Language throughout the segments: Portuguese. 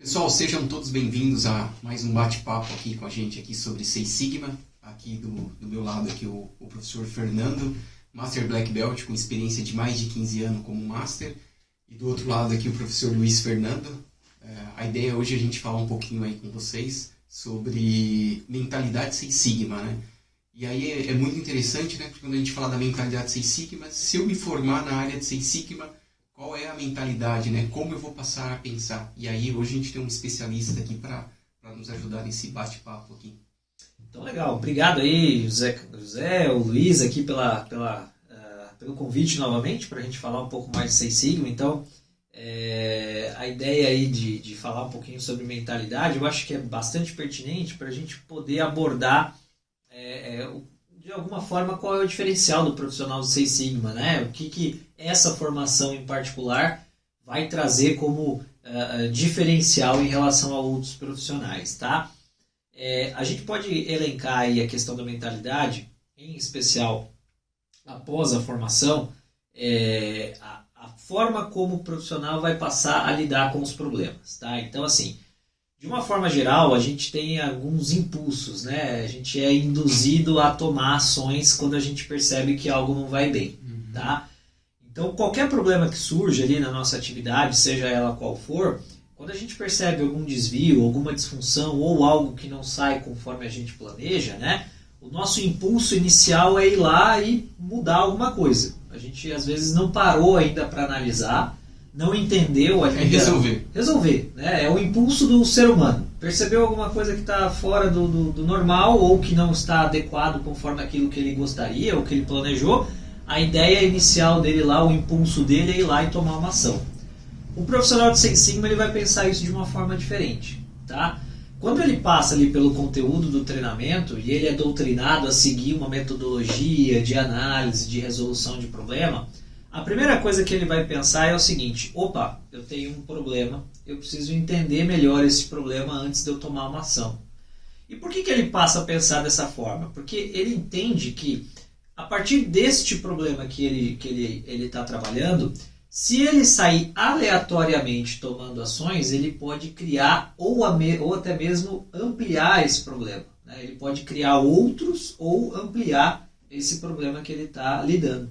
Pessoal, sejam todos bem-vindos a mais um bate-papo aqui com a gente aqui sobre Six Sigma. Aqui do meu lado aqui o professor Fernando, Master Black Belt com experiência de mais de 15 anos como Master. E do outro lado aqui o professor Luiz Fernando. A ideia hoje é a gente falar um pouquinho aí com vocês sobre mentalidade Six Sigma, né? E aí é muito interessante, né? Porque quando a gente fala da mentalidade Six Sigma, se eu me formar na área de Six Sigma, qual é a mentalidade, né? Como eu vou passar a pensar? E aí hoje a gente tem um especialista aqui para nos ajudar nesse bate-papo aqui. Então, legal. Obrigado aí, José, o Luiz, aqui pelo convite novamente, para a gente falar um pouco mais de Six Sigma. Então, a ideia aí de falar um pouquinho sobre mentalidade, eu acho que é bastante pertinente para a gente poder abordar, de alguma forma, qual é o diferencial do profissional do Six Sigma, né? O que essa formação em particular vai trazer como diferencial em relação a outros profissionais, tá? A gente pode elencar aí a questão da mentalidade, em especial após a formação, a forma como o profissional vai passar a lidar com os problemas, tá? Então, assim, de uma forma geral, a gente tem alguns impulsos, né? A gente é induzido a tomar ações quando a gente percebe que algo não vai bem, tá? Então, qualquer problema que surge ali na nossa atividade, seja ela qual for, quando a gente percebe algum desvio, alguma disfunção ou algo que não sai conforme a gente planeja, né? O nosso impulso inicial é ir lá e mudar alguma coisa. A gente, às vezes, não parou ainda para analisar, não entendeu ainda. Resolver, né? É o impulso do ser humano. Percebeu alguma coisa que está fora do normal ou que não está adequado conforme aquilo que ele gostaria ou que ele planejou, a ideia inicial dele lá, o impulso dele é ir lá e tomar uma ação. O profissional de Six Sigma ele vai pensar isso de uma forma diferente, tá? Quando ele passa ali pelo conteúdo do treinamento e ele é doutrinado a seguir uma metodologia de análise, de resolução de problema, a primeira coisa que ele vai pensar é o seguinte: opa, eu tenho um problema, eu preciso entender melhor esse problema antes de eu tomar uma ação. E por que ele passa a pensar dessa forma? Porque ele entende que a partir deste problema que ele está trabalhando, se ele sair aleatoriamente tomando ações, ele pode criar ou até mesmo ampliar esse problema, né? Ele pode criar outros ou ampliar esse problema que ele está lidando.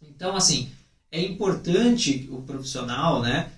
Então, assim, é importante o profissional, né,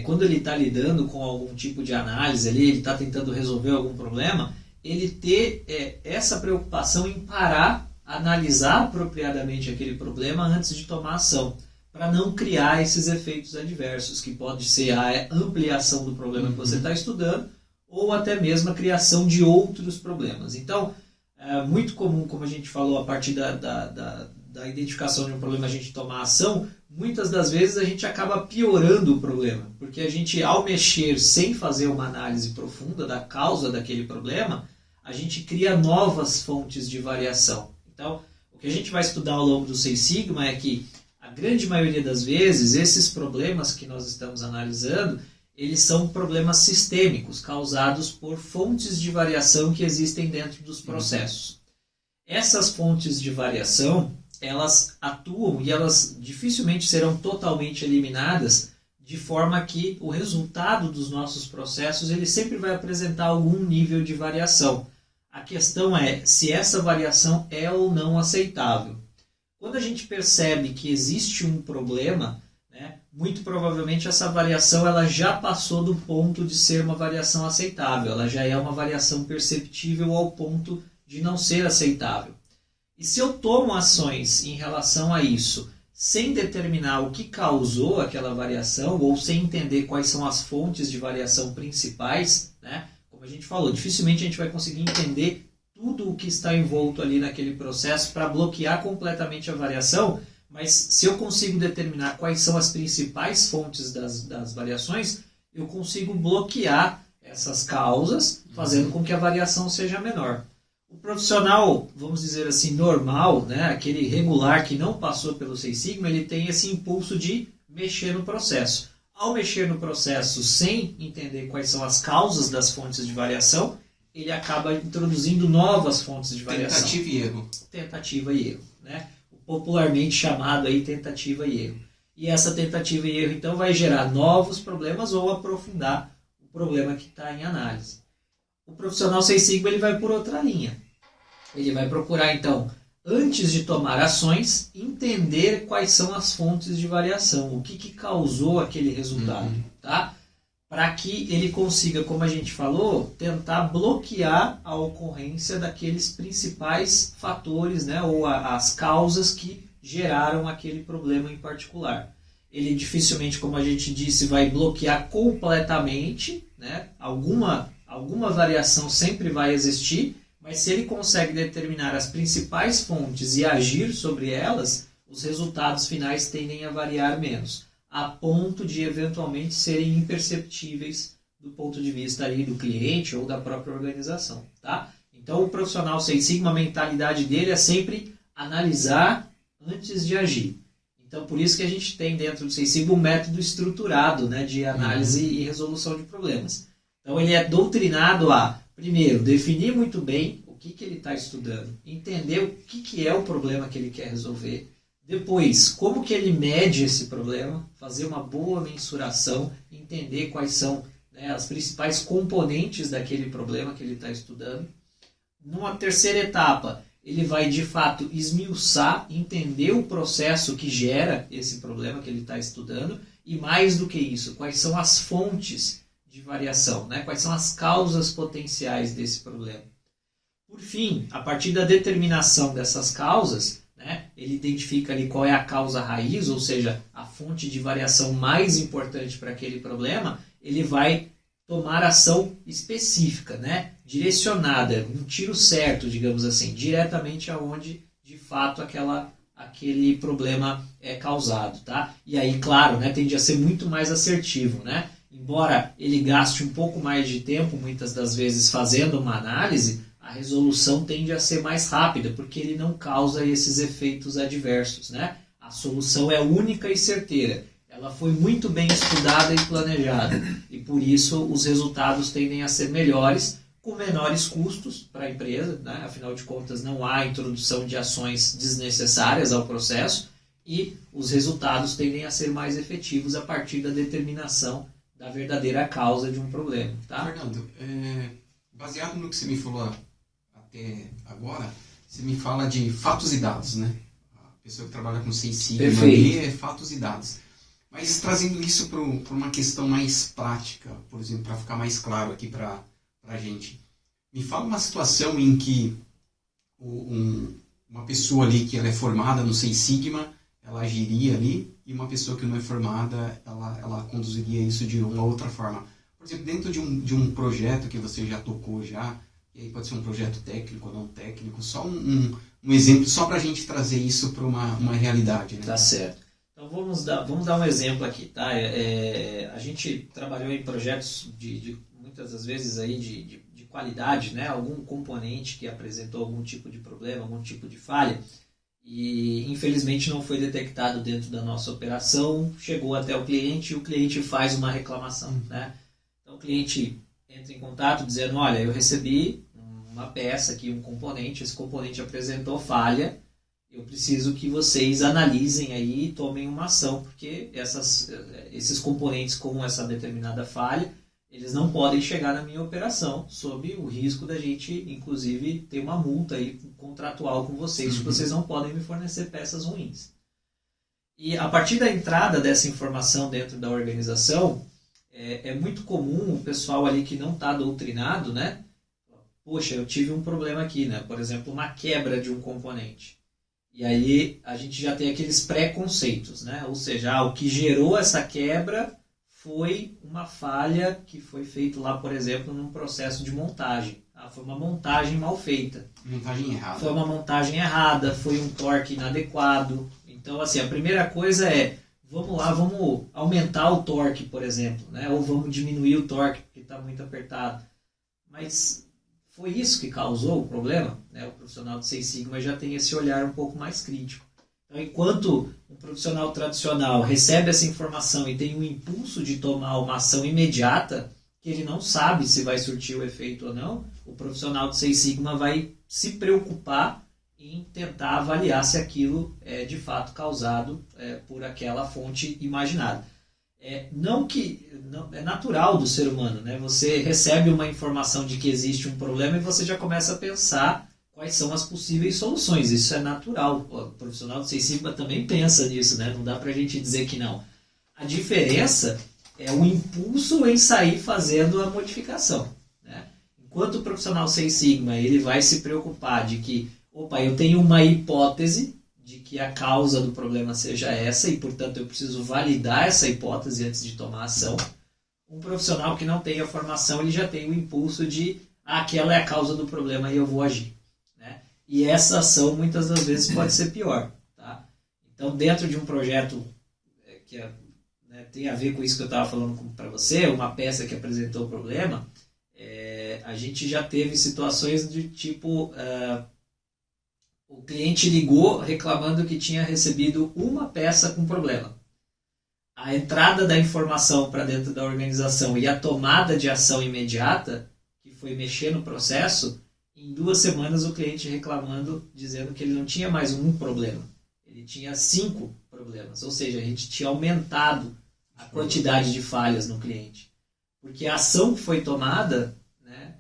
quando ele está lidando com algum tipo de análise, ele está tentando resolver algum problema, ele ter essa preocupação em parar, analisar apropriadamente aquele problema antes de tomar ação, para não criar esses efeitos adversos, que pode ser a ampliação do problema que você está estudando, ou até mesmo a criação de outros problemas. Então, é muito comum, como a gente falou, a partir da identificação de um problema, a gente tomar ação. Muitas das vezes a gente acaba piorando o problema, porque a gente, ao mexer sem fazer uma análise profunda da causa daquele problema, a gente cria novas fontes de variação. Então, o que a gente vai estudar ao longo do Six Sigma é que a grande maioria das vezes, esses problemas que nós estamos analisando, eles são problemas sistêmicos, causados por fontes de variação que existem dentro dos processos. Essas fontes de variação, elas atuam e elas dificilmente serão totalmente eliminadas, de forma que o resultado dos nossos processos ele sempre vai apresentar algum nível de variação. A questão é se essa variação é ou não aceitável. Quando a gente percebe que existe um problema, né, muito provavelmente essa variação ela já passou do ponto de ser uma variação aceitável, ela já é uma variação perceptível ao ponto de não ser aceitável. E se eu tomo ações em relação a isso, sem determinar o que causou aquela variação, ou sem entender quais são as fontes de variação principais, né, como a gente falou, dificilmente a gente vai conseguir entender tudo o que está envolto ali naquele processo para bloquear completamente a variação, mas se eu consigo determinar quais são as principais fontes das variações, eu consigo bloquear essas causas, fazendo com que a variação seja menor. O profissional, vamos dizer assim, normal, né, aquele regular que não passou pelo Six Sigma, ele tem esse impulso de mexer no processo. Ao mexer no processo sem entender quais são as causas das fontes de variação, ele acaba introduzindo novas fontes de variação. Tentativa e erro. Tentativa e erro, né? Popularmente chamado aí tentativa e erro. E essa tentativa e erro, então, vai gerar novos problemas ou aprofundar o problema que está em análise. O profissional Six Sigma ele vai por outra linha. Ele vai procurar, então, antes de tomar ações, entender quais são as fontes de variação, o que causou aquele resultado, tá? Para que ele consiga, como a gente falou, tentar bloquear a ocorrência daqueles principais fatores, né, ou as causas que geraram aquele problema em particular. Ele dificilmente, como a gente disse, vai bloquear completamente, né? Alguma variação sempre vai existir, mas se ele consegue determinar as principais fontes e agir sobre elas, os resultados finais tendem a variar menos, a ponto de eventualmente serem imperceptíveis do ponto de vista ali do cliente ou da própria organização, tá? Então o profissional Six Sigma, a mentalidade dele é sempre analisar antes de agir. Então por isso que a gente tem dentro do Six Sigma um método estruturado, né, de análise e resolução de problemas. Então ele é doutrinado a, primeiro, definir muito bem o que ele está estudando, entender o que é o problema que ele quer resolver, depois, como que ele mede esse problema, fazer uma boa mensuração, entender quais são, né, as principais componentes daquele problema que ele está estudando. Numa terceira etapa, ele vai de fato esmiuçar, entender o processo que gera esse problema que ele está estudando e mais do que isso, quais são as fontes de variação, né? Quais são as causas potenciais desse problema. Por fim, a partir da determinação dessas causas, né, ele identifica ali qual é a causa raiz, ou seja, a fonte de variação mais importante para aquele problema, ele vai tomar ação específica, né, direcionada, um tiro certo, digamos assim, diretamente aonde de fato aquele problema é causado, tá? E aí, claro, né, tende a ser muito mais assertivo, né? Embora ele gaste um pouco mais de tempo, muitas das vezes, fazendo uma análise, a resolução tende a ser mais rápida, porque ele não causa esses efeitos adversos, né? A solução é única e certeira. Ela foi muito bem estudada e planejada. E por isso os resultados tendem a ser melhores, com menores custos para a empresa, né? Afinal de contas, não há introdução de ações desnecessárias ao processo e os resultados tendem a ser mais efetivos a partir da determinação da verdadeira causa de um problema. Tá? Fernando, baseado no que você me falou até agora, você me fala de fatos e dados, né? A pessoa que trabalha com Six Sigma é fatos e dados. Mas trazendo isso para uma questão mais prática, por exemplo, para ficar mais claro aqui para a gente. Me fala uma situação em que uma pessoa ali que ela é formada no Six Sigma, ela agiria ali, e uma pessoa que não é formada, ela conduziria isso de uma outra forma. Por exemplo, dentro de um projeto que você já tocou já, e aí pode ser um projeto técnico ou não técnico, só um exemplo, só para a gente trazer isso para uma realidade. Né? Tá certo. Então vamos dar um exemplo aqui. Tá? A gente trabalhou em projetos de muitas das vezes aí de qualidade, né? Algum componente que apresentou algum tipo de problema, algum tipo de falha, e infelizmente não foi detectado dentro da nossa operação, chegou até o cliente e o cliente faz uma reclamação. Né? Então o cliente entra em contato dizendo, olha, eu recebi uma peça aqui, um componente, esse componente apresentou falha, eu preciso que vocês analisem aí e tomem uma ação, porque esses componentes com essa determinada falha, eles não podem chegar na minha operação, sob o risco da gente, inclusive, ter uma multa aí contratual com vocês, que vocês não podem me fornecer peças ruins. E a partir da entrada dessa informação dentro da organização, é muito comum o pessoal ali que não está doutrinado, né? Poxa, eu tive um problema aqui, né? Por exemplo, uma quebra de um componente. E aí a gente já tem aqueles pré-conceitos, né? Ou seja, o que gerou essa quebra foi uma falha que foi feita lá, por exemplo, num processo de montagem. Foi uma montagem mal feita. Montagem errada. Foi uma montagem errada, foi um torque inadequado. Então, assim, a primeira coisa é, vamos lá, vamos aumentar o torque, por exemplo, né? Ou vamos diminuir o torque, porque está muito apertado. Mas foi isso que causou o problema? Né? O profissional de Six Sigma já tem esse olhar um pouco mais crítico. Então, enquanto um profissional tradicional recebe essa informação e tem um impulso de tomar uma ação imediata, que ele não sabe se vai surtir o efeito ou não, o profissional de Six Sigma vai se preocupar em tentar avaliar se aquilo é de fato causado por aquela fonte imaginada. Não, é natural do ser humano, né? Você recebe uma informação de que existe um problema e você já começa a pensar quais são as possíveis soluções. Isso é natural. O profissional do Seis Sigma também pensa nisso, né? Não dá pra gente dizer que não. A diferença é o impulso em sair fazendo a modificação, né? Enquanto o profissional Seis Sigma, ele vai se preocupar de que, eu tenho uma hipótese de que a causa do problema seja essa e, portanto, eu preciso validar essa hipótese antes de tomar ação. Um profissional que não tem a formação, ele já tem o impulso de aquela é a causa do problema e eu vou agir, né? E essa ação, muitas das vezes, pode ser pior, tá? Então, dentro de um projeto que tem a ver com isso que eu estava falando para você, uma peça que apresentou o problema, a gente já teve situações de tipo... o cliente ligou reclamando que tinha recebido uma peça com problema. A entrada da informação para dentro da organização e a tomada de ação imediata, que foi mexer no processo, em 2 semanas o cliente reclamando, dizendo que ele não tinha mais um problema. Ele tinha 5 problemas. Ou seja, a gente tinha aumentado a quantidade de falhas no cliente. Porque a ação que foi tomada...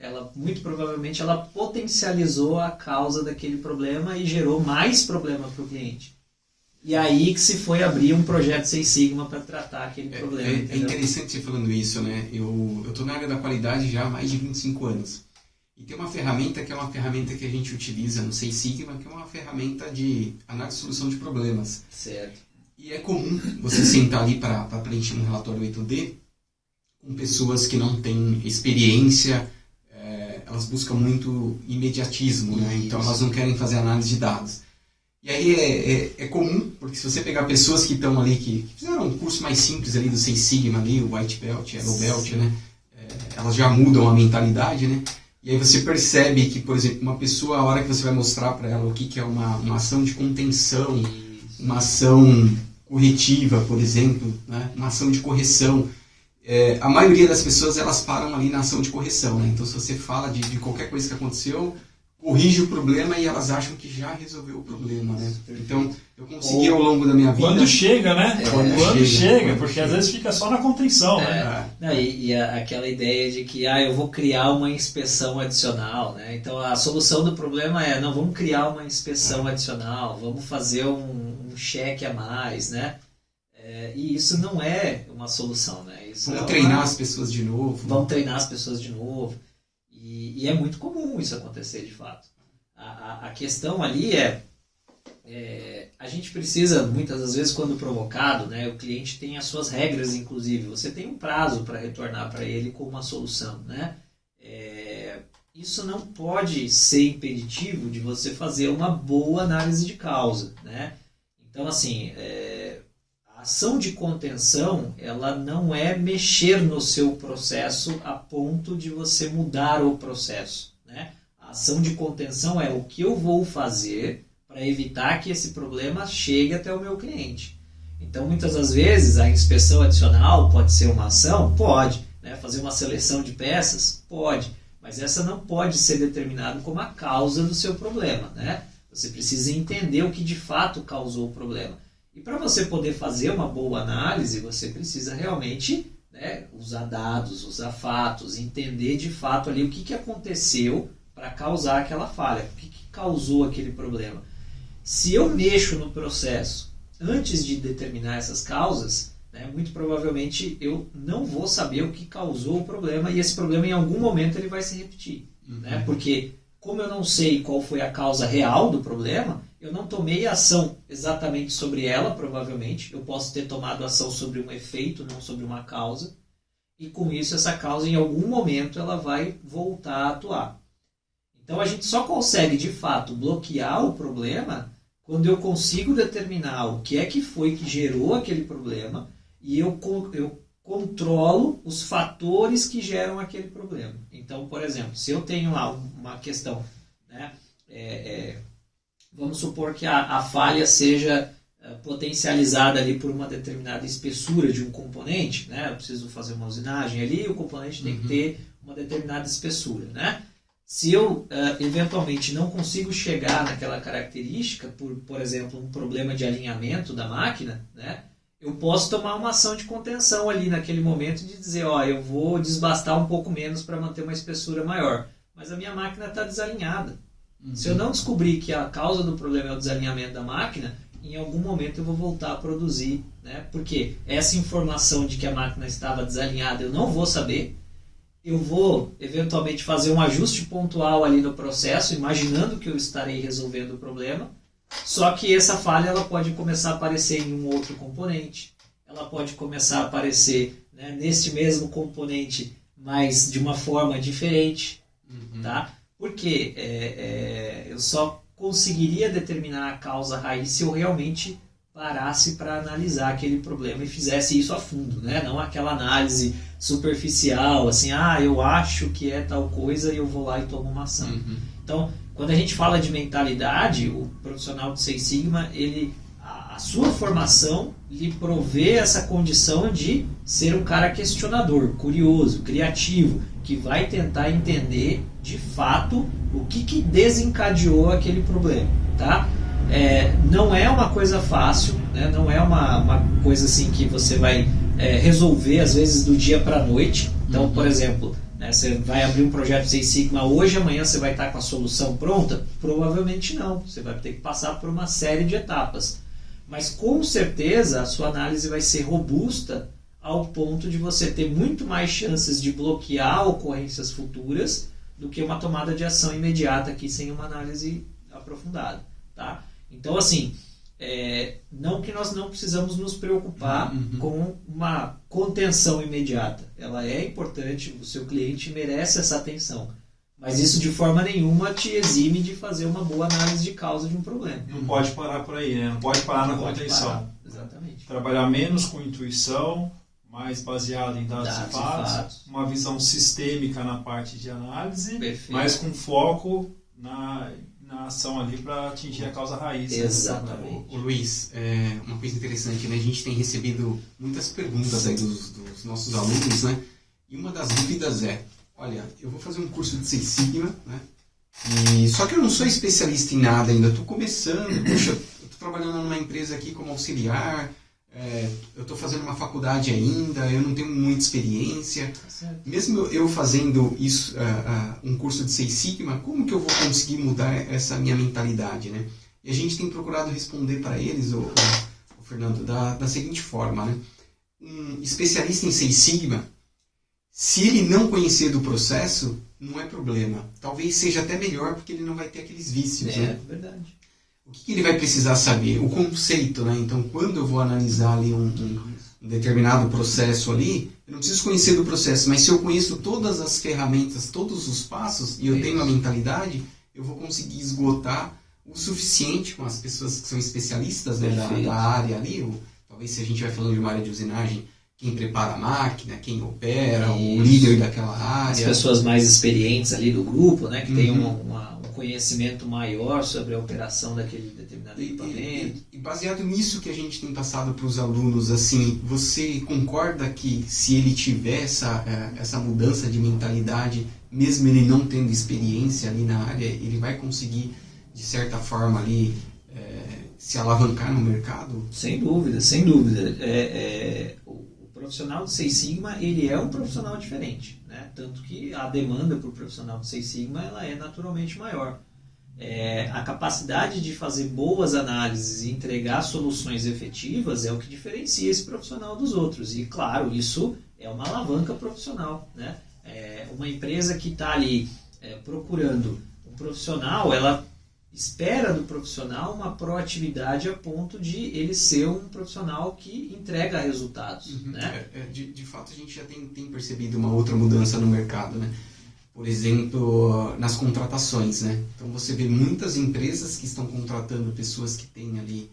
ela muito provavelmente ela potencializou a causa daquele problema e gerou mais problema para o cliente. E aí que se foi abrir um projeto Seis Sigma para tratar aquele problema. É interessante você falando isso, né? Eu estou na área da qualidade já há mais de 25 anos. E tem uma ferramenta que é uma ferramenta que a gente utiliza no Seis Sigma, que é uma ferramenta de análise e solução de problemas. Certo. E é comum você sentar ali para preencher um relatório 8D com pessoas que não têm experiência. Elas buscam muito imediatismo, né? Então elas não querem fazer análise de dados. E aí é comum, porque se você pegar pessoas que estão ali, que fizeram um curso mais simples ali do Seis Sigma, ali, o White Belt, Yellow Belt, né? Elas já mudam a mentalidade, né? E aí você percebe que, por exemplo, uma pessoa, a hora que você vai mostrar para ela o que é uma ação de contenção, uma ação corretiva, por exemplo, né? Uma ação de correção, a maioria das pessoas elas param ali na ação de correção, né? Então se você fala de qualquer coisa que aconteceu, corrige o problema e elas acham que já resolveu o problema, né? Então eu consegui ao longo da minha vida... Quando chega, né? Quando chega, porque chega. Às vezes fica só na contenção, né? Aquela ideia de que eu vou criar uma inspeção adicional, né? Então a solução do problema não vamos criar uma inspeção adicional, vamos fazer um cheque a mais, né? E isso não é uma solução, né? Vamos treinar as pessoas de novo. Vamos treinar as pessoas de novo. E é muito comum isso acontecer, de fato. A questão ali a gente precisa, muitas das vezes, quando provocado, né, o cliente tem as suas regras, inclusive. Você tem um prazo para retornar para ele com uma solução, né? Isso não pode ser impeditivo de você fazer uma boa análise de causa, né? Então, assim... A ação de contenção, ela não é mexer no seu processo a ponto de você mudar o processo, né? A ação de contenção é o que eu vou fazer para evitar que esse problema chegue até o meu cliente. Então, muitas das vezes, a inspeção adicional pode ser uma ação? Pode. Né? Fazer uma seleção de peças? Pode. Mas essa não pode ser determinada como a causa do seu problema, né? Você precisa entender o que de fato causou o problema. E para você poder fazer uma boa análise, você precisa realmente, né, usar dados, usar fatos, entender de fato ali o que aconteceu para causar aquela falha, o que causou aquele problema. Se eu mexo no processo antes de determinar essas causas, né, muito provavelmente eu não vou saber o que causou o problema e esse problema em algum momento ele vai se repetir. Né? Porque como eu não sei qual foi a causa real do problema, eu não tomei ação exatamente sobre ela, provavelmente. Eu posso ter tomado ação sobre um efeito, não sobre uma causa. E com isso, essa causa, em algum momento, ela vai voltar a atuar. Então, a gente só consegue, de fato, bloquear o problema quando eu consigo determinar o que é que foi que gerou aquele problema e eu controlo os fatores que geram aquele problema. Então, por exemplo, se eu tenho lá uma questão, né, vamos supor que a falha seja potencializada ali por uma determinada espessura de um componente, né? Eu preciso fazer uma usinagem ali e o componente tem que ter uma determinada espessura, né? Se eu eventualmente não consigo chegar naquela característica, por exemplo, um problema de alinhamento da máquina, né? eu posso tomar uma ação de contenção ali naquele momento de dizer, ó, eu vou desbastar um pouco menos para manter uma espessura maior. Mas a minha máquina está desalinhada. Se eu não descobrir que a causa do problema é o desalinhamento da máquina, em algum momento eu vou voltar a produzir, né? Porque essa informação de que a máquina estava desalinhada eu não vou saber. Eu vou, eventualmente, fazer um ajuste pontual ali no processo, imaginando que eu estarei resolvendo o problema. Só que essa falha ela pode começar a aparecer em um outro componente. Ela pode começar a aparecer, né, neste mesmo componente, mas de uma forma diferente. Tá? Porque eu só conseguiria determinar a causa raiz se eu realmente parasse para analisar aquele problema e fizesse isso a fundo, né? Não aquela análise superficial, assim, eu acho que é tal coisa e eu vou lá e tomo uma ação. Então, quando a gente fala de mentalidade, o profissional do Six Sigma, a sua formação lhe provê essa condição de ser um cara questionador, curioso, criativo, que vai tentar entender de fato o que desencadeou aquele problema, tá? Não é uma coisa fácil, né? Não é uma coisa assim que você vai resolver às vezes do dia para a noite. Então, por exemplo, né, você vai abrir um projeto Six Sigma hoje, amanhã você vai estar com a solução pronta? Provavelmente não, você vai ter que passar por uma série de etapas. Mas com certeza a sua análise vai ser robusta ao ponto de você ter muito mais chances de bloquear ocorrências futuras do que uma tomada de ação imediata aqui sem uma análise aprofundada. Tá? Então, assim, não que nós não precisamos nos preocupar com uma contenção imediata. Ela é importante, o seu cliente merece essa atenção. Mas isso de forma nenhuma te exime de fazer uma boa análise de causa de um problema. Não pode parar por aí, né? Não pode parar na contenção. Exatamente. Trabalhar menos com intuição, mais baseado em dados e fatos. Uma visão sistêmica na parte de análise, Perfeito. mas com foco na ação ali para atingir a causa raiz. Exatamente. O Luiz, uma coisa interessante, né? A gente tem recebido muitas perguntas aí dos nossos alunos, né? E uma das dúvidas olha, eu vou fazer um curso de Six Sigma, né? Só que eu não sou especialista em nada ainda, estou começando, puxa, eu estou trabalhando numa empresa aqui como auxiliar, eu estou fazendo uma faculdade ainda, eu não tenho muita experiência. Mesmo eu fazendo isso, um curso de Six Sigma, como que eu vou conseguir mudar essa minha mentalidade, né? E a gente tem procurado responder para eles, o Fernando, da seguinte forma, né? Um especialista em Six Sigma, se ele não conhecer do processo, não é problema. Talvez seja até melhor, porque ele não vai ter aqueles vícios. Né? Verdade. O que ele vai precisar saber? O conceito, né? Então, quando eu vou analisar ali um determinado processo ali, eu não preciso conhecer do processo, mas se eu conheço todas as ferramentas, todos os passos, e eu tenho uma mentalidade, eu vou conseguir esgotar o suficiente com as pessoas que são especialistas, né, da área ali. Talvez se a gente vai falando de uma área de usinagem, quem prepara a máquina, quem opera, o líder daquela área. As pessoas mais experientes ali do grupo, né, que tem um conhecimento maior sobre a operação daquele determinado equipamento. E baseado nisso que a gente tem passado para os alunos, assim, você concorda que se ele tiver essa mudança de mentalidade, mesmo ele não tendo experiência ali na área, ele vai conseguir, de certa forma, ali, se alavancar no mercado? Sem dúvida, sem dúvida. O profissional do Six Sigma, ele é um profissional diferente, né? Tanto que a demanda para o profissional do Six Sigma ela é naturalmente maior. A capacidade de fazer boas análises e entregar soluções efetivas é o que diferencia esse profissional dos outros. E, claro, isso é uma alavanca profissional, né? Uma empresa que está ali procurando um profissional, ela espera do profissional uma proatividade a ponto de ele ser um profissional que entrega resultados. Né? De fato, a gente já tem percebido uma outra mudança no mercado, né? Por exemplo, nas contratações, né? Então você vê muitas empresas que estão contratando pessoas que têm ali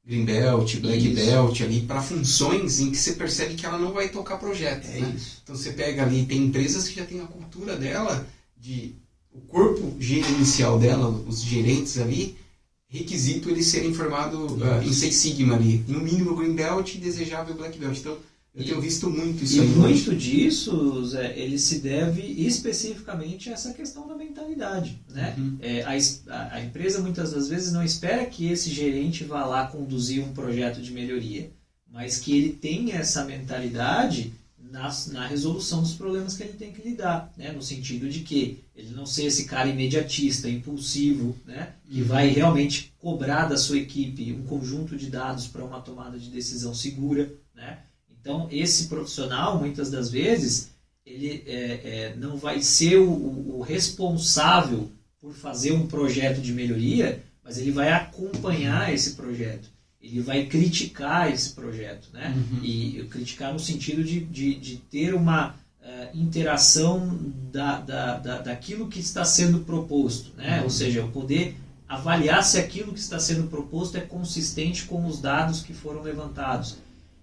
Green Belt, Black Belt ali para funções em que você percebe que ela não vai tocar projetos. Né? Então você pega ali, tem empresas que já tem a cultura dela o corpo gerencial dela, os gerentes ali, requisito eles serem formados em Six Sigma ali, no mínimo Green Belt e desejável Black Belt. Então, eu tenho visto muito isso aí. E muito disso, Zé, ele se deve especificamente a essa questão da mentalidade. Né? A empresa muitas das vezes não espera que esse gerente vá lá conduzir um projeto de melhoria, mas que ele tenha essa mentalidade na resolução dos problemas que ele tem que lidar, né? No sentido de que ele não seja esse cara imediatista, impulsivo, né? Que vai realmente cobrar da sua equipe um conjunto de dados para uma tomada de decisão segura, né? Então, esse profissional, muitas das vezes, ele não vai ser o responsável por fazer um projeto de melhoria, mas ele vai acompanhar esse projeto. Ele vai criticar esse projeto, né? E criticar no sentido de ter uma interação daquilo que está sendo proposto, né? Ou seja, eu poder avaliar se aquilo que está sendo proposto é consistente com os dados que foram levantados.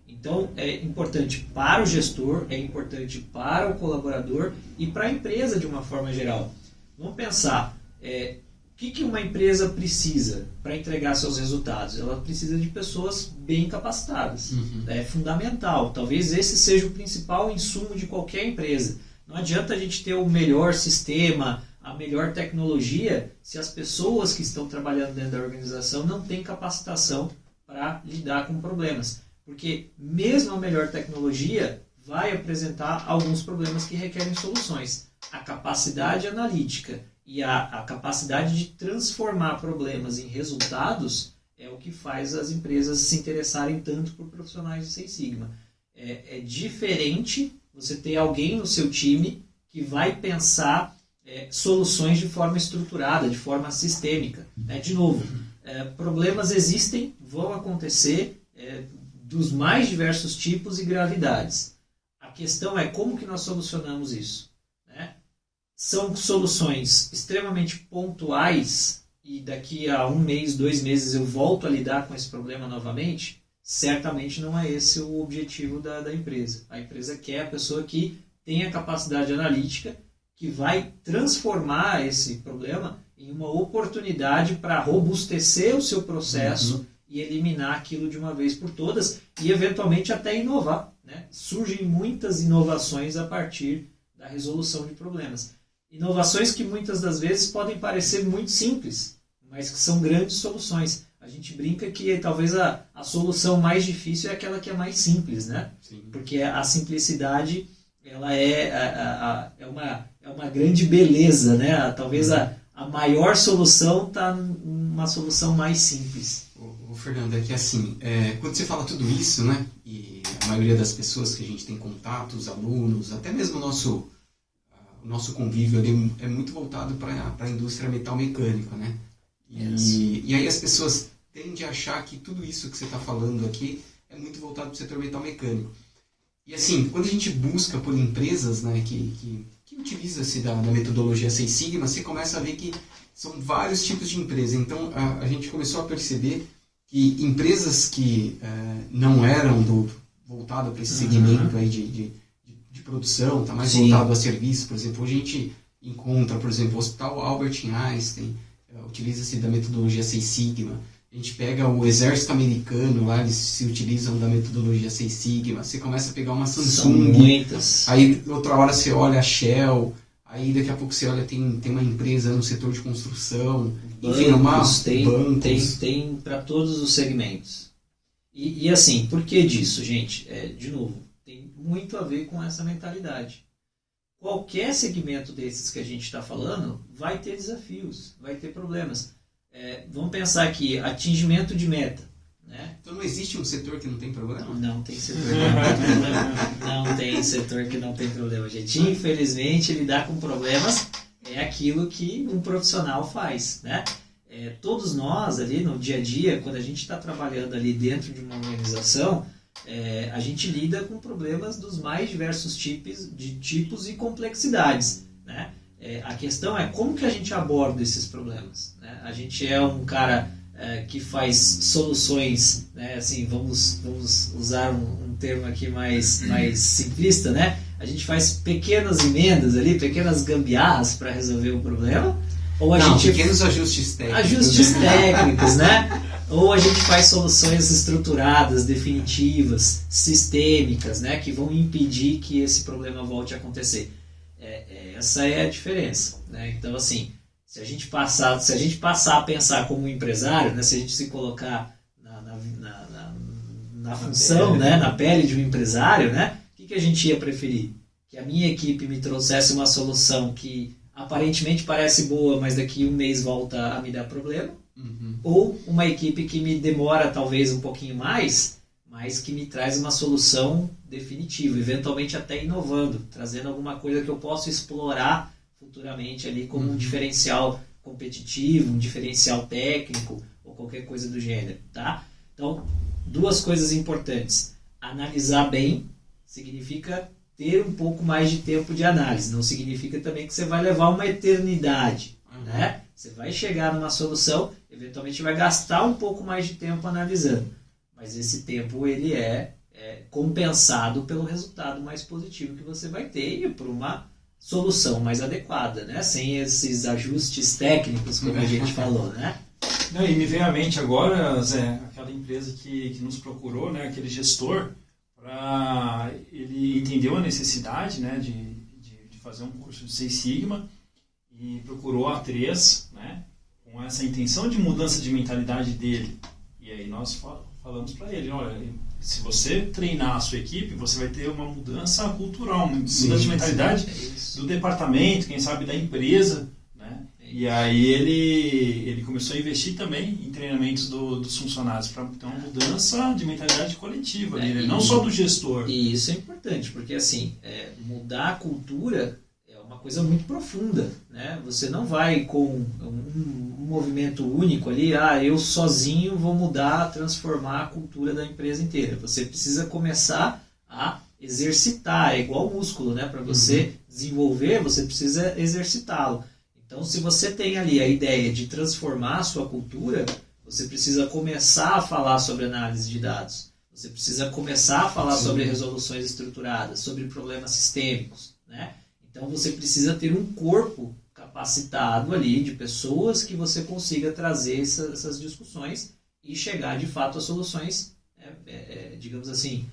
Então, é importante para o gestor, é importante para o colaborador e para a empresa de uma forma geral. Vamos pensar, o que uma empresa precisa para entregar seus resultados? Ela precisa de pessoas bem capacitadas. É fundamental. Talvez esse seja o principal insumo de qualquer empresa. Não adianta a gente ter o melhor sistema, a melhor tecnologia, se as pessoas que estão trabalhando dentro da organização não têm capacitação para lidar com problemas. Porque mesmo a melhor tecnologia vai apresentar alguns problemas que requerem soluções. A capacidade analítica e a capacidade de transformar problemas em resultados é o que faz as empresas se interessarem tanto por profissionais de Six Sigma. É diferente você ter alguém no seu time que vai pensar soluções de forma estruturada, de forma sistêmica. De novo, problemas existem, vão acontecer dos mais diversos tipos e gravidades. A questão é como que nós solucionamos isso. São soluções extremamente pontuais e daqui a 1 mês, 2 meses eu volto a lidar com esse problema novamente? Certamente não é esse o objetivo da empresa. A empresa quer a pessoa que tem a capacidade analítica, que vai transformar esse problema em uma oportunidade para robustecer o seu processo e eliminar aquilo de uma vez por todas e eventualmente até inovar, né? Surgem muitas inovações a partir da resolução de problemas. Inovações que muitas das vezes podem parecer muito simples, mas que são grandes soluções. A gente brinca que talvez a solução mais difícil é aquela que é mais simples, né? Sim. Porque a simplicidade ela é uma grande beleza, né? Talvez a maior solução está numa solução mais simples. O Fernando, é que assim, quando você fala tudo isso, né? E a maioria das pessoas que a gente tem contato, os alunos, até mesmo o nosso convívio ali é muito voltado para a indústria metal-mecânica, né? E aí as pessoas tendem a achar que tudo isso que você está falando aqui é muito voltado para o setor metal-mecânico. E assim, quando a gente busca por empresas, né, que utilizam-se da metodologia Six Sigma, você começa a ver que são vários tipos de empresa. Então a gente começou a perceber que empresas que não eram voltadas para esse segmento aí de produção, está mais voltado a serviço. Por exemplo, hoje a gente encontra, por exemplo, o Hospital Albert Einstein, utiliza-se da metodologia Six Sigma. A gente pega o exército americano, lá eles se utilizam da metodologia Six Sigma. Você começa a pegar uma Samsung, são muitas. Aí outra hora você olha a Shell, aí daqui a pouco você olha, tem uma empresa no setor de construção, bancos, tem para todos os segmentos. E assim, por que disso, gente? De novo, tem muito a ver com essa mentalidade. Qualquer segmento desses que a gente está falando vai ter desafios, vai ter problemas. Vamos pensar aqui, atingimento de meta. Né? Então não existe um setor que não tem problema? Não tem setor que não tem problema. Não tem setor que não tem problema, gente. Infelizmente, lidar com problemas é aquilo que um profissional faz. Né? Todos nós ali no dia a dia, quando a gente está trabalhando ali dentro de uma organização, a gente lida com problemas dos mais diversos tipos e complexidades. Né? A questão é como que a gente aborda esses problemas. Né? A gente é um cara que faz soluções, né? Assim, vamos usar um termo aqui mais simplista, né? A gente faz pequenas emendas ali, pequenas gambiarras para resolver o problema. Ou pequenos ajustes técnicos. Ajustes técnicos, né? Ou a gente faz soluções estruturadas, definitivas, sistêmicas, né? Que vão impedir que esse problema volte a acontecer. Essa é a diferença, né? Então, assim, se a gente passar a pensar como um empresário, né? Se a gente se colocar na função, né, na pele de um empresário, né, o que a gente ia preferir? Que a minha equipe me trouxesse uma solução que aparentemente parece boa, mas daqui um mês volta a me dar problema, ou uma equipe que me demora talvez um pouquinho mais, mas que me traz uma solução definitiva, eventualmente até inovando, trazendo alguma coisa que eu possa explorar futuramente ali como um diferencial competitivo, um diferencial técnico ou qualquer coisa do gênero, tá? Então, duas coisas importantes. Analisar bem significa ter um pouco mais de tempo de análise, não significa também que você vai levar uma eternidade, né? Você vai chegar numa solução, eventualmente vai gastar um pouco mais de tempo analisando, mas esse tempo ele é compensado pelo resultado mais positivo que você vai ter e por uma solução mais adequada, né? Sem esses ajustes técnicos, como a gente falou, né? Não, e me vem à mente agora, Zé, aquela empresa que nos procurou, né, aquele gestor, ele entendeu a necessidade, né, de fazer um curso de Six Sigma e procurou a A3, né, com essa intenção de mudança de mentalidade dele. E aí nós falamos para ele, olha, se você treinar a sua equipe, você vai ter uma mudança cultural, uma mudança de mentalidade do departamento, quem sabe da empresa, né? E aí ele começou a investir também em treinamentos dos funcionários para ter uma mudança de mentalidade coletiva, não só do gestor. E isso é importante, porque assim, mudar a cultura é uma coisa muito profunda, né? Você não vai com um movimento único ali, eu sozinho vou mudar, transformar a cultura da empresa inteira. Você precisa começar a exercitar, é igual músculo, né? Para você desenvolver, você precisa exercitá-lo. Então, se você tem ali a ideia de transformar a sua cultura, você precisa começar a falar sobre análise de dados. Você precisa começar a falar sobre resoluções estruturadas, sobre problemas sistêmicos, né? Então, você precisa ter um corpo capacitado ali de pessoas que você consiga trazer essas discussões e chegar, de fato, a soluções, digamos assim,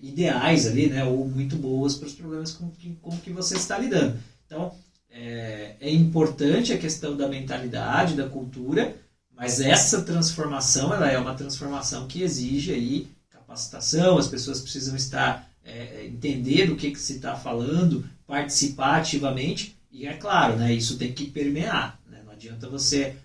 ideais ali, né? Ou muito boas para os problemas com que você está lidando. Então, é importante a questão da mentalidade, da cultura, mas essa transformação, ela é uma transformação que exige aí capacitação, as pessoas precisam estar, entender do que se está falando, participar ativamente, e é claro, né, isso tem que permear, né? Não adianta você,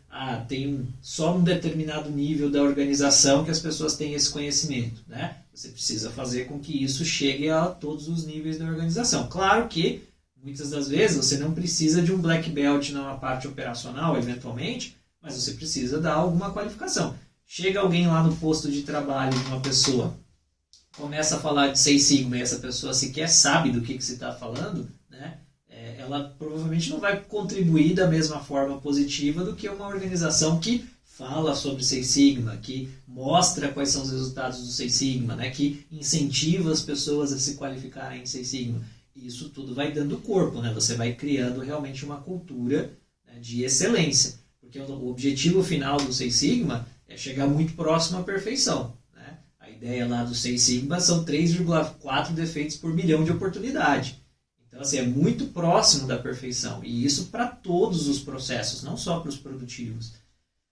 tem só um determinado nível da organização que as pessoas têm esse conhecimento, né? Você precisa fazer com que isso chegue a todos os níveis da organização. Claro que muitas das vezes você não precisa de um black belt na parte operacional, eventualmente, mas você precisa dar alguma qualificação. Chega alguém lá no posto de trabalho de uma pessoa, começa a falar de Six Sigma e essa pessoa sequer sabe do que se está falando, né? Ela provavelmente não vai contribuir da mesma forma positiva do que uma organização que fala sobre Six Sigma, que mostra quais são os resultados do Six Sigma, né? Que incentiva as pessoas a se qualificarem em Six Sigma. Isso tudo vai dando corpo, né? Você vai criando realmente uma cultura, né, de excelência. Porque o objetivo final do Six Sigma é chegar muito próximo à perfeição, né? A ideia lá do Six Sigma são 3,4 defeitos por milhão de oportunidade. Então, assim, é muito próximo da perfeição. E isso para todos os processos, não só para os produtivos.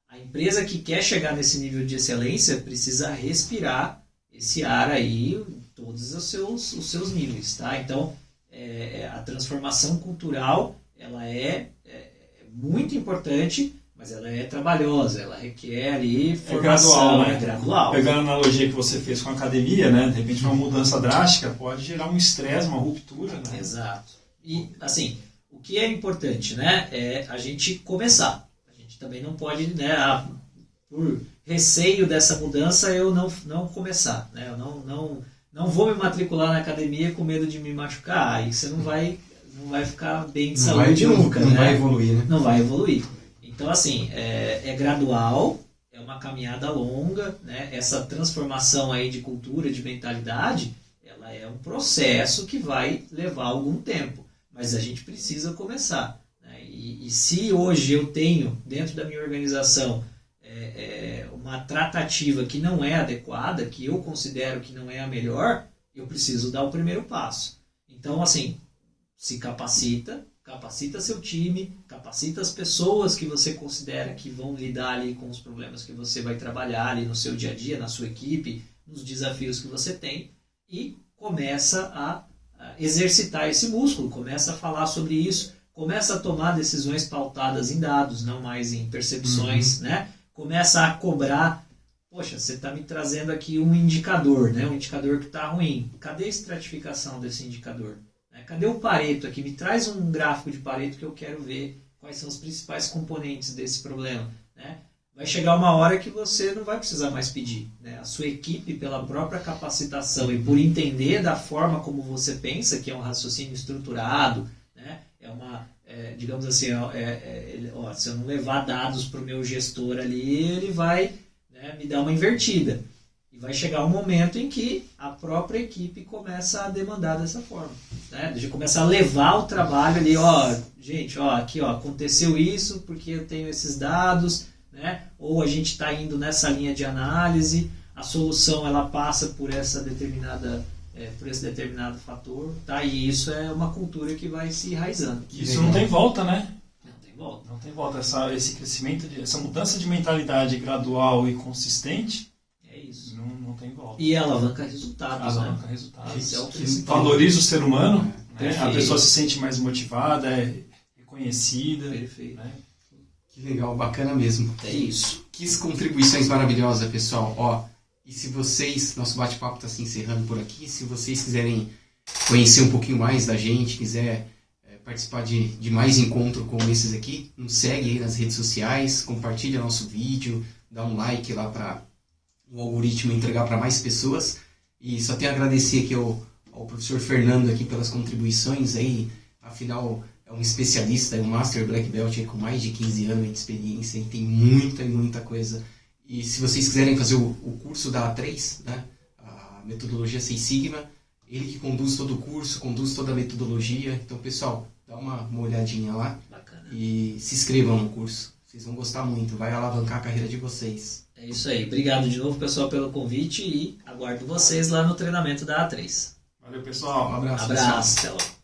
A empresa que quer chegar nesse nível de excelência precisa respirar esse ar aí em todos os seus níveis, tá? Então, a transformação cultural, ela é muito importante, mas ela é trabalhosa, ela requer ali formação, gradual, né? Gradual. Pegando a analogia que você fez com a academia, né? De repente uma mudança drástica pode gerar um estresse, uma ruptura, né? Exato. E, assim, o que é importante, né? É a gente começar. A gente também não pode, né? Por receio dessa mudança, eu não começar, né? Eu não vou me matricular na academia com medo de me machucar. Aí você não vai ficar bem de saúde nunca, né? Não vai evoluir, né? Não vai evoluir. Então, assim, é gradual, é uma caminhada longa, né? Essa transformação aí de cultura, de mentalidade, ela é um processo que vai levar algum tempo. Mas a gente precisa começar, né? E se hoje eu tenho, dentro da minha organização, uma tratativa que não é adequada, que eu considero que não é a melhor, eu preciso dar o primeiro passo. Então, assim, se capacita seu time, capacita as pessoas que você considera que vão lidar ali com os problemas que você vai trabalhar ali no seu dia a dia, na sua equipe, nos desafios que você tem e começa a exercitar esse músculo, começa a falar sobre isso, começa a tomar decisões pautadas em dados, não mais em percepções, né? Começa a cobrar, poxa, você está me trazendo aqui um indicador, né? Um indicador que está ruim. Cadê a estratificação desse indicador? Cadê o Pareto aqui? Me traz um gráfico de Pareto que eu quero ver quais são os principais componentes desse problema, né? Vai chegar uma hora que você não vai precisar mais pedir, né? A sua equipe, pela própria capacitação e por entender da forma como você pensa, que é um raciocínio estruturado, né? Digamos assim, se eu não levar dados para o meu gestor ali, ele vai, né, me dar uma invertida. E vai chegar um momento em que a própria equipe começa a demandar dessa forma, né? Já começa a levar o trabalho ali, gente, aqui, aconteceu isso porque eu tenho esses dados, né? Ou a gente está indo nessa linha de análise, a solução ela passa por esse determinado fator, tá? E isso é uma cultura que vai se enraizando. Isso não tem volta, né? Não tem volta. Não tem volta. Esse crescimento, essa mudança de mentalidade gradual e consistente, é isso. Não tem volta. E alavanca resultados, alavanca né? resultados. Isso é o principal. Valoriza o ser humano, né? A Perfeito. pessoa se sente mais motivada, reconhecida. Perfeito. Né? Que legal, bacana mesmo. É isso. Que contribuições maravilhosas, pessoal. E se vocês, nosso bate-papo está se encerrando por aqui, se vocês quiserem conhecer um pouquinho mais da gente, quiser participar de mais encontros como esses aqui, nos segue aí nas redes sociais, compartilha nosso vídeo, dá um like lá para o algoritmo entregar para mais pessoas. E só tenho a agradecer aqui ao professor Fernando aqui pelas contribuições aí, afinal é um especialista, é um Master Black Belt aí, com mais de 15 anos de experiência e tem muita coisa. E se vocês quiserem fazer o curso da A3, né, a metodologia 6 Sigma, ele que conduz todo o curso, conduz toda a metodologia. Então, pessoal, dá uma olhadinha lá. Bacana. E se inscrevam no curso. Vocês vão gostar muito, vai alavancar a carreira de vocês. É isso aí. Obrigado de novo, pessoal, pelo convite e aguardo vocês lá no treinamento da A3. Valeu, pessoal. Um abraço, Abraço, pessoal. até logo.